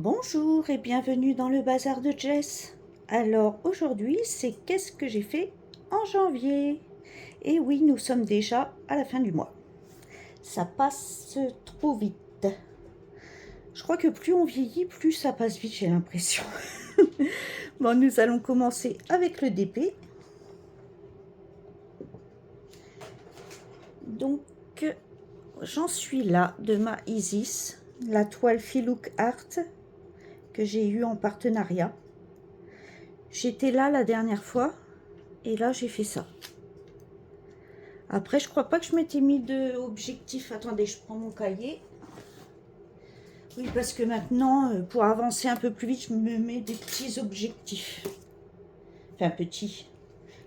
Bonjour et bienvenue dans le bazar de Jess. Alors aujourd'hui, c'est qu'est-ce que j'ai fait en janvier? Et oui, nous sommes déjà à la fin du mois. Ça passe trop vite. Je crois que plus on vieillit, plus ça passe vite, j'ai l'impression. Bon, nous allons commencer avec le DP. Donc, j'en suis là de ma Isis, la toile Filook Art que j'ai eue en partenariat. J'étais là la dernière fois et là j'ai fait ça. Après, je crois pas que je m'étais mis de objectif. Attendez, je prends mon cahier. Oui, parce que maintenant, pour avancer un peu plus vite, je me mets des petits objectifs. Enfin, petits.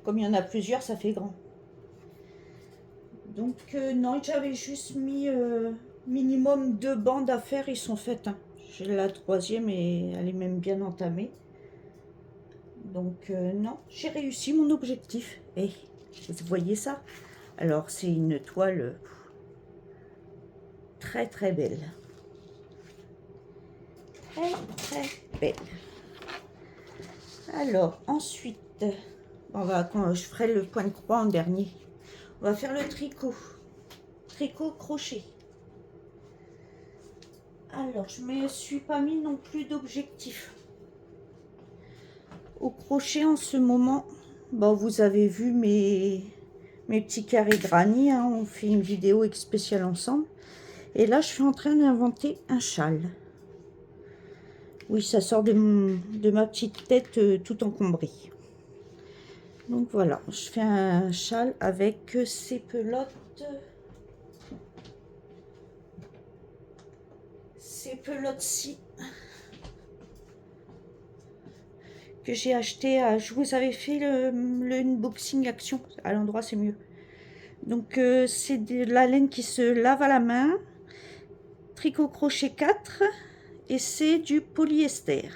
Comme il y en a plusieurs, ça fait grand. Donc, non, j'avais juste mis minimum 2 bandes à faire. Ils sont faites. Hein. J'ai la troisième et elle est même bien entamée. Donc, non, j'ai réussi mon objectif. Et vous voyez ça? Alors, c'est une toile très très belle. Très belle. Alors, ensuite, je ferai le point de croix en dernier. On va faire le tricot. Tricot crochet. Alors, je ne me suis pas mis non plus d'objectif. Au crochet, en ce moment, bon, vous avez vu mes petits carrés granit. Hein, on fait une vidéo spéciale ensemble. Et là, je suis en train d'inventer un châle. Oui, ça sort de ma petite tête tout encombrée. Donc voilà, je fais un châle avec ces pelotes. Ces pelotes-ci. Que j'ai acheté je vous avais fait le unboxing action. À l'endroit, c'est mieux. Donc c'est de la laine qui se lave à la main. Tricot crochet 4. Et c'est du polyester.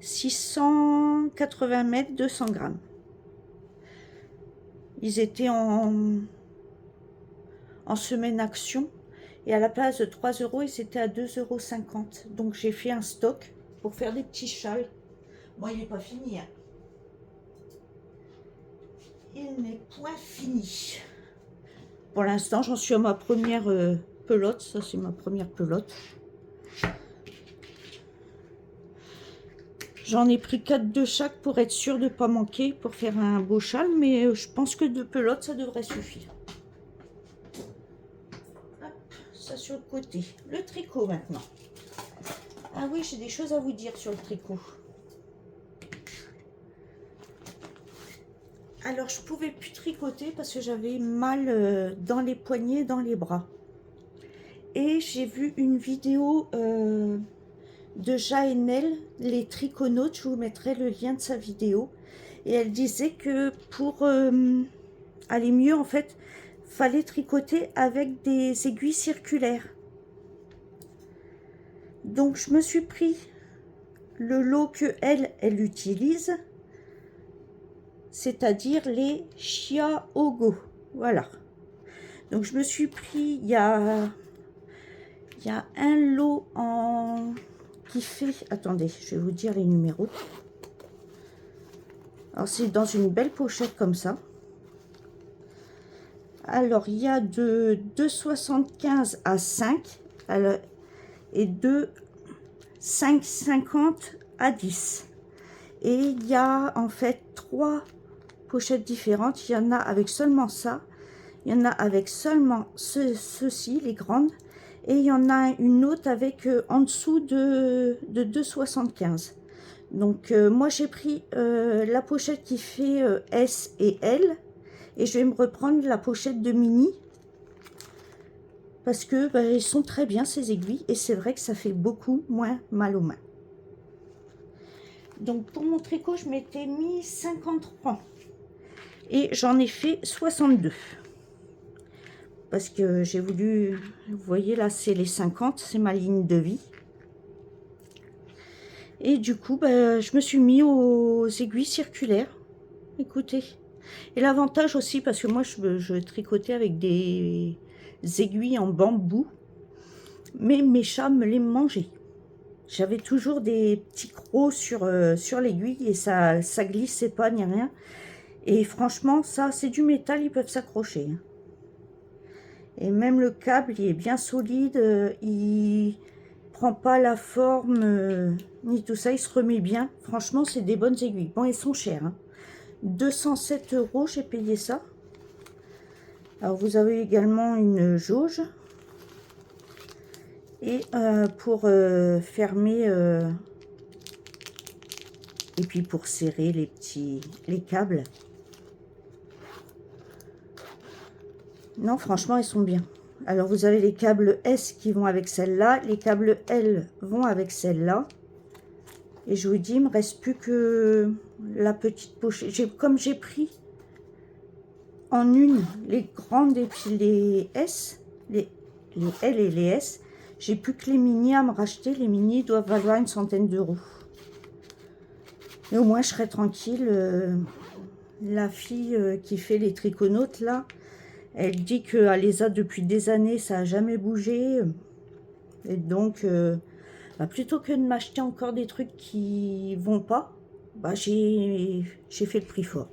680 mètres, 200 grammes. Ils étaient en semaine action. Et à la place de 3 €, ils étaient à 2,50 €. Donc j'ai fait un stock pour faire des petits châles. Bon, il n'est pas fini. Hein. Il n'est point fini. Pour l'instant, j'en suis à ma première pelote. Ça, c'est ma première pelote. J'en ai pris 4 de chaque pour être sûr de ne pas manquer pour faire un beau châle. Mais je pense que 2 pelotes, ça devrait suffire. Hop, ça sur le côté. Le tricot maintenant. Ah oui, j'ai des choses à vous dire sur le tricot. Alors, je pouvais plus tricoter parce que j'avais mal dans les poignets, dans les bras. Et j'ai vu une vidéo de Jaënel, les triconautes. Je vous mettrai le lien de sa vidéo. Et elle disait que pour aller mieux, en fait, fallait tricoter avec des aiguilles circulaires. Donc, je me suis pris le lot que elle utilise, c'est-à-dire les Chiaogo. Voilà. Donc, je me suis pris, il y a un lot qui fait, attendez, je vais vous dire les numéros. Alors, c'est dans une belle pochette comme ça. Alors, il y a de 2,75 à 5 et de 5,50 à 10. Et il y a en fait 3 pochettes différentes. Il y en a avec seulement ça. Il y en a avec seulement ceci, les grandes. Et il y en a une autre avec en dessous de 2,75. Donc moi j'ai pris la pochette qui fait S et L. Et je vais me reprendre la pochette de mini. Parce que ils sont très bien ces aiguilles. Et c'est vrai que ça fait beaucoup moins mal aux mains. Donc pour mon tricot je m'étais mis 53. Et j'en ai fait 62. Parce que j'ai voulu, vous voyez là c'est les 50, c'est ma ligne de vie. Et du coup je me suis mis aux aiguilles circulaires. Écoutez. Et l'avantage aussi, parce que moi je tricotais avec des aiguilles en bambou. Mais mes chats me les mangeaient. j'avais toujours des petits crocs sur l'aiguille et ça glissait pas ni rien. Et franchement, ça, c'est du métal, ils peuvent s'accrocher. Et même le câble, il est bien solide, il prend pas la forme, ni tout ça, il se remet bien. Franchement, c'est des bonnes aiguilles. Bon, elles sont chères, hein. 207 €, j'ai payé ça. Alors, vous avez également une jauge. Et pour fermer, et puis pour serrer les câbles. Non, franchement, ils sont bien. Alors, vous avez les câbles S qui vont avec celle-là. Les câbles L vont avec celle-là. Et je vous dis, il me reste plus que la petite pochette. Comme j'ai pris en une les grandes et puis les S, les L et les S, j'ai plus que les mini à me racheter. Les mini doivent valoir une centaine d'euros. Et au moins, je serai tranquille. La fille qui fait les triconautes, là, elle dit qu'elle les a depuis des années, ça n'a jamais bougé. Et donc, bah, plutôt que de m'acheter encore des trucs qui vont pas, bah, j'ai fait le prix fort.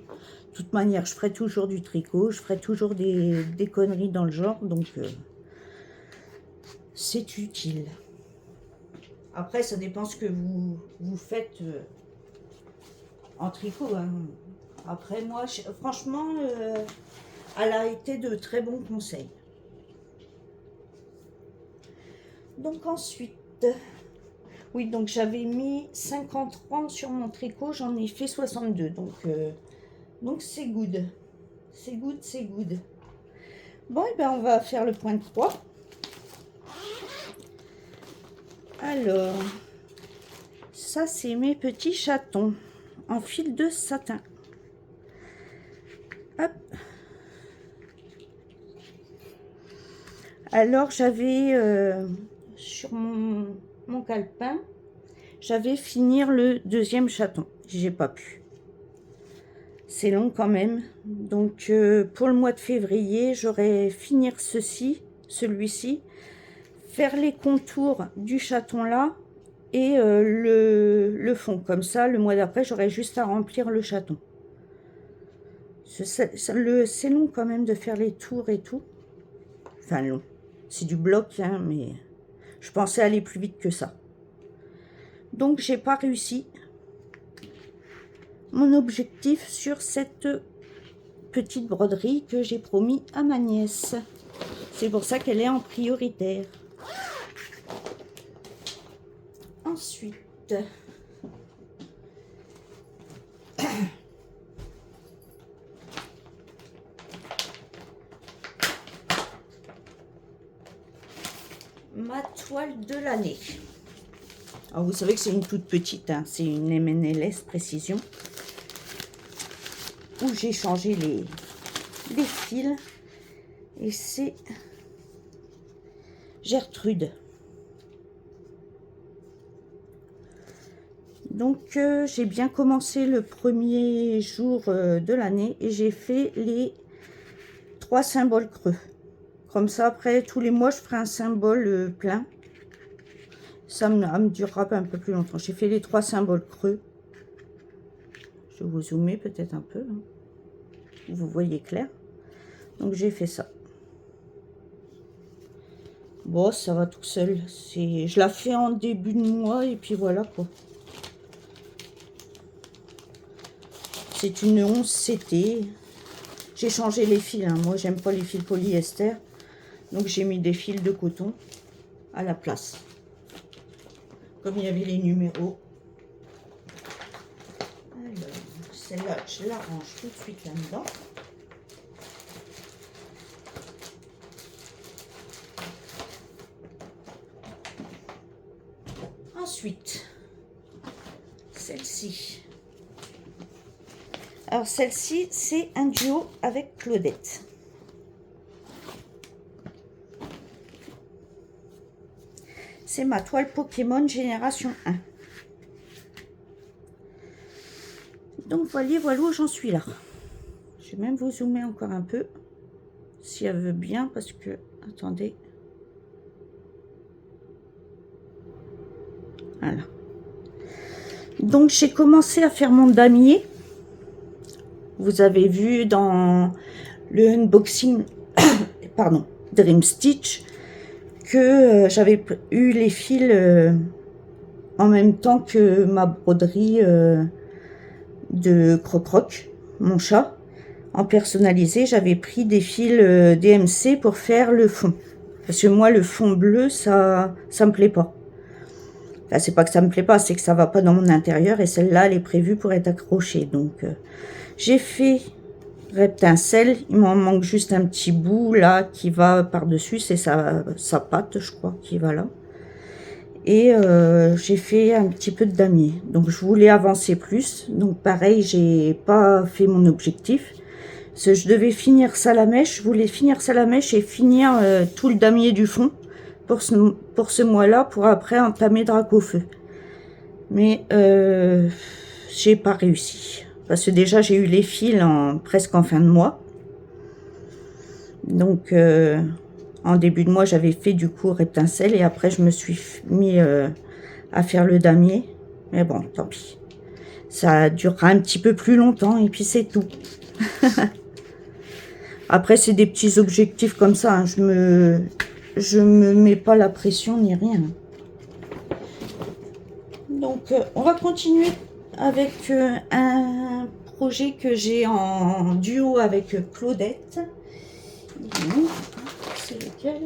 De toute manière, je ferai toujours du tricot, je ferai toujours des conneries dans le genre, donc c'est utile. Après, ça dépend ce que vous faites en tricot, hein. Après, moi, franchement, elle a été de très bons conseils. Donc ensuite, oui, donc j'avais mis 50 rangs sur mon tricot, j'en ai fait 62, donc c'est good. C'est good, c'est good. Bon, et ben on va faire le point de croix. Alors, ça c'est mes petits chatons en fil de satin. Hop. Alors j'avais sur mon calepin, j'avais finir le deuxième chaton. J'ai pas pu. C'est long quand même. Donc pour le mois de février, j'aurai finir celui-ci, faire les contours du chaton là et le fond. Comme ça, le mois d'après, j'aurai juste à remplir le chaton. C'est long quand même de faire les tours et tout. Enfin long. C'est du bloc, hein, mais je pensais aller plus vite que ça. Donc j'ai pas réussi mon objectif sur cette petite broderie que j'ai promis à ma nièce. C'est pour ça qu'elle est en prioritaire. Ensuite, ma toile de l'année. Alors vous savez que c'est une toute petite, hein, c'est une MNLS Précision, où j'ai changé les fils, et c'est Gertrude. Donc j'ai bien commencé le premier jour de l'année et j'ai fait les 3 symboles creux. Comme ça, après tous les mois, je ferai un symbole plein. Ça me durera un peu plus longtemps. J'ai fait les 3 symboles creux. Je vais vous zoomer peut-être un peu, hein. Vous voyez clair. Donc j'ai fait ça. Bon, ça va tout seul. Je la fais en début de mois et puis voilà quoi. C'est une 11 CT. J'ai changé les fils, hein. Moi, j'aime pas les fils polyester. Donc j'ai mis des fils de coton à la place. Comme il y avait les numéros. Alors, celle-là, je la range tout de suite là-dedans. Ensuite, celle-ci. Alors celle-ci, c'est un duo avec Claudette. C'est ma toile Pokémon Génération 1. Donc voilà où j'en suis là. Je vais même vous zoomer encore un peu, si elle veut bien, parce que, attendez. Voilà. Donc j'ai commencé à faire mon damier. Vous avez vu dans le unboxing pardon, Dream Stitch que j'avais eu les fils en même temps que ma broderie de Croc-Croc, mon chat. En personnalisé, j'avais pris des fils DMC pour faire le fond. Parce que moi, le fond bleu, ça me plaît pas. Enfin, c'est pas que ça me plaît pas, c'est que ça va pas dans mon intérieur. Et celle-là, elle est prévue pour être accrochée. Donc, j'ai fait Reptincelle. Il m'en manque juste un petit bout, là, qui va par-dessus. C'est sa patte, je crois, qui va là. Et j'ai fait un petit peu de damier. Donc, je voulais avancer plus. Donc, pareil, j'ai pas fait mon objectif. Je devais finir ça la mèche, je voulais finir ça la mèche et finir tout le damier du fond pour ce mois-là, pour après entamer Dracofeu. Mais j'ai pas réussi. Parce que déjà j'ai eu les fils presque en fin de mois. Donc en début de mois j'avais fait du coup Reptincelle et après je me suis mis à faire le damier. Mais bon, tant pis. Ça durera un petit peu plus longtemps et puis c'est tout. Après, c'est des petits objectifs comme ça. Hein. Je me mets pas la pression ni rien. Donc, on va continuer avec un projet que j'ai en duo avec Claudette. C'est lequel?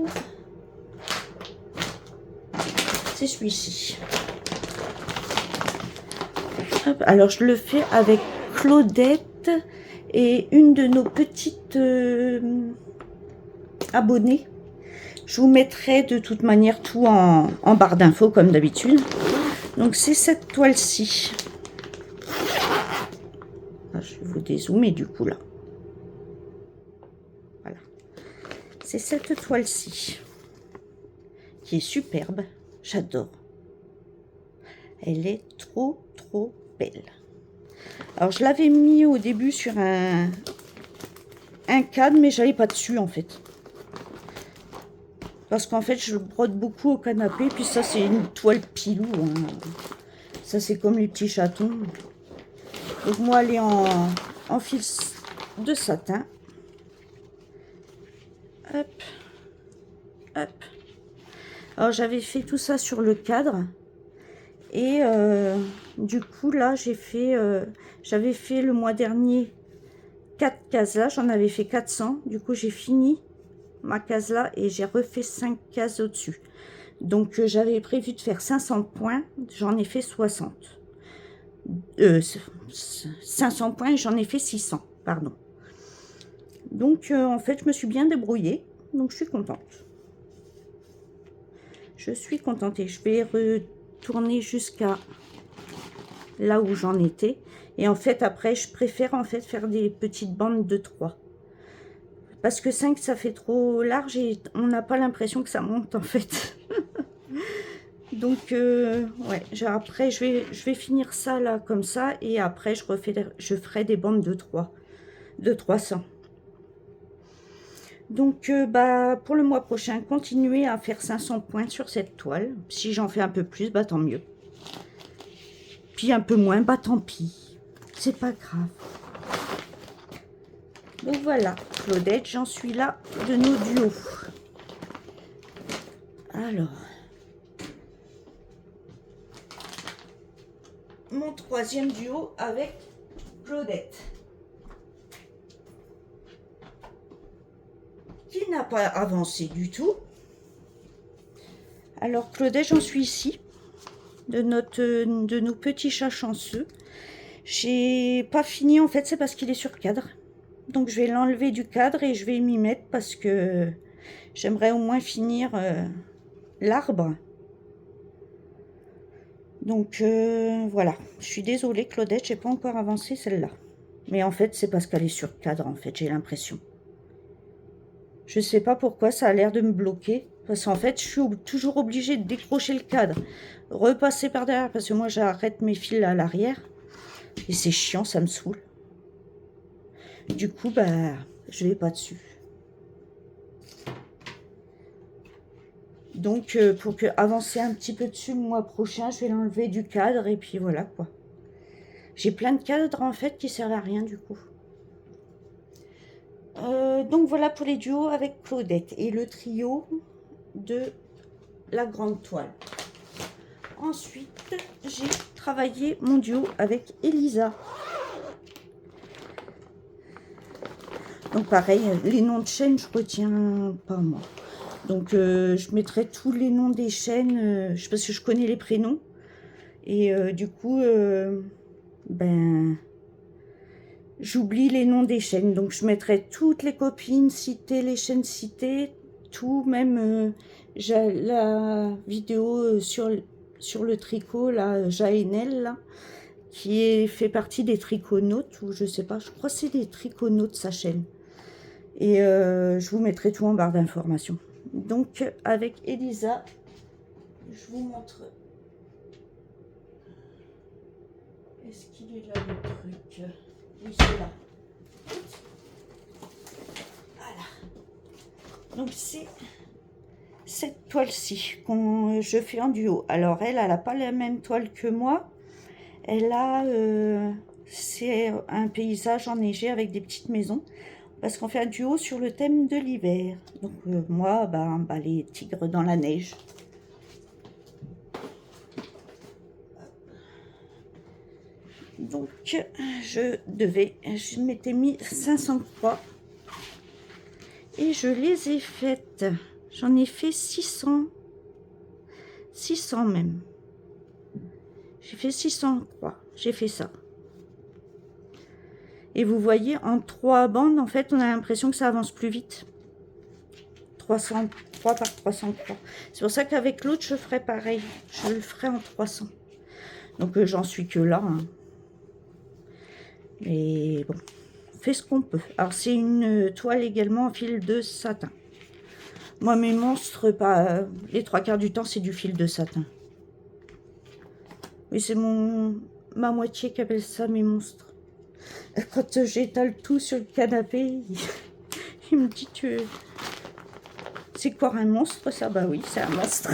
C'est celui-ci. Alors, je le fais avec Claudette et une de nos petites abonnées. Je vous mettrai de toute manière tout en barre d'infos comme d'habitude. Donc c'est cette toile-ci. Je vais vous dézoomer du coup là. Voilà. C'est cette toile-ci qui est superbe. J'adore. Elle est trop belle. Alors je l'avais mis au début sur un cadre, mais j'allais pas dessus en fait. Parce qu'en fait je brode beaucoup au canapé. Puis ça c'est une toile pilou. Hein. Ça c'est comme les petits chatons. Donc moi elle est en fil de satin. Hop. Hop. Alors j'avais fait tout ça sur le cadre. Et du coup là j'ai fait j'avais fait le mois dernier 4 cases là, j'en avais fait 400. Du coup j'ai fini ma case là et j'ai refait 5 cases au dessus. Donc j'avais prévu de faire 500 points, j'en ai fait 60. 500 points, j'en ai fait 600, pardon. Donc en fait je me suis bien débrouillée, donc je suis contente. Je suis contente et je vais retourner jusqu'à là où j'en étais. Et en fait après je préfère en fait faire des petites bandes de 3. Parce que 5 ça fait trop large et on n'a pas l'impression que ça monte en fait. Donc ouais, après je vais finir ça là comme ça et après je ferai des bandes de 3, de 300. Donc bah pour le mois prochain, continuez à faire 500 points sur cette toile. Si j'en fais un peu plus, bah tant mieux. Puis un peu moins, bah tant pis. C'est pas grave. Donc voilà, Claudette, j'en suis là de nos duos. Alors, mon troisième duo avec Claudette. Qui n'a pas avancé du tout. Alors Claudette, j'en suis ici. De nos petits chats chanceux. J'ai pas fini en fait, c'est parce qu'il est sur cadre. Donc je vais l'enlever du cadre et je vais m'y mettre parce que j'aimerais au moins finir l'arbre. Donc voilà, je suis désolée Claudette, j'ai pas encore avancé celle-là. Mais en fait c'est parce qu'elle est sur cadre en fait, j'ai l'impression. Je sais pas pourquoi ça a l'air de me bloquer. Parce qu'en fait je suis toujours obligée de décrocher le cadre. Repasser par derrière parce que moi j'arrête mes fils à l'arrière. Et c'est chiant, ça me saoule. Du coup, bah, je vais pas dessus. Donc, pour avancer un petit peu dessus le mois prochain, je vais l'enlever du cadre et puis voilà quoi. J'ai plein de cadres en fait qui servent à rien du coup. Donc voilà pour les duos avec Claudette et le trio de la grande toile. Ensuite, j'ai travaillé mon duo avec Elisa. Donc pareil, les noms de chaînes, je retiens pas moi. Donc je mettrai tous les noms des chaînes, parce que je connais les prénoms. Et du coup, ben, j'oublie les noms des chaînes. Donc je mettrai toutes les copines citées, les chaînes citées, tout, même j'ai la vidéo sur le tricot, là, Jaënel, là, qui fait partie des triconautes, ou je sais pas, je crois que c'est des triconautes sa chaîne. Et je vous mettrai tout en barre d'informations. Donc avec Elisa, je vous montre. Est-ce qu'il est là le truc? Oui, c'est là. Voilà. Donc c'est cette toile-ci que je fais en duo. Alors elle n'a pas la même toile que moi. Elle a, c'est un paysage enneigé avec des petites maisons. Parce qu'on fait un duo sur le thème de l'hiver. Donc moi, les tigres dans la neige. Donc je m'étais mis 500 croix. Et je les ai faites. J'en ai fait 600. 600 même. J'ai fait 600 croix. J'ai fait ça. Et vous voyez, en 3 bandes, en fait, on a l'impression que ça avance plus vite. 300 croix par 300 croix. C'est pour ça qu'avec l'autre, je ferai pareil. Je le ferai en 300. Donc, j'en suis que là. Hein. Mais bon, on fait ce qu'on peut. Alors, c'est une toile également en fil de satin. Moi, mes monstres, les 3/4 du temps, c'est du fil de satin. Oui, c'est ma moitié qui appelle ça mes monstres. Quand j'étale tout sur le canapé, il me dit c'est quoi un monstre ça? Bah oui, c'est un monstre.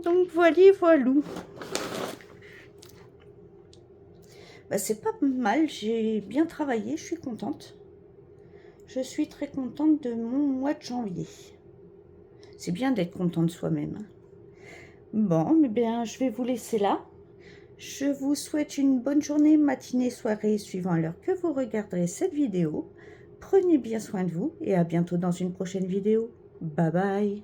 Donc voilà, voilou. Bah, c'est pas mal, j'ai bien travaillé, je suis contente. Je suis très contente de mon mois de janvier. C'est bien d'être content de soi-même. Bon, mais bien, je vais vous laisser là. Je vous souhaite une bonne journée, matinée, soirée, suivant l'heure que vous regarderez cette vidéo. Prenez bien soin de vous et à bientôt dans une prochaine vidéo. Bye bye.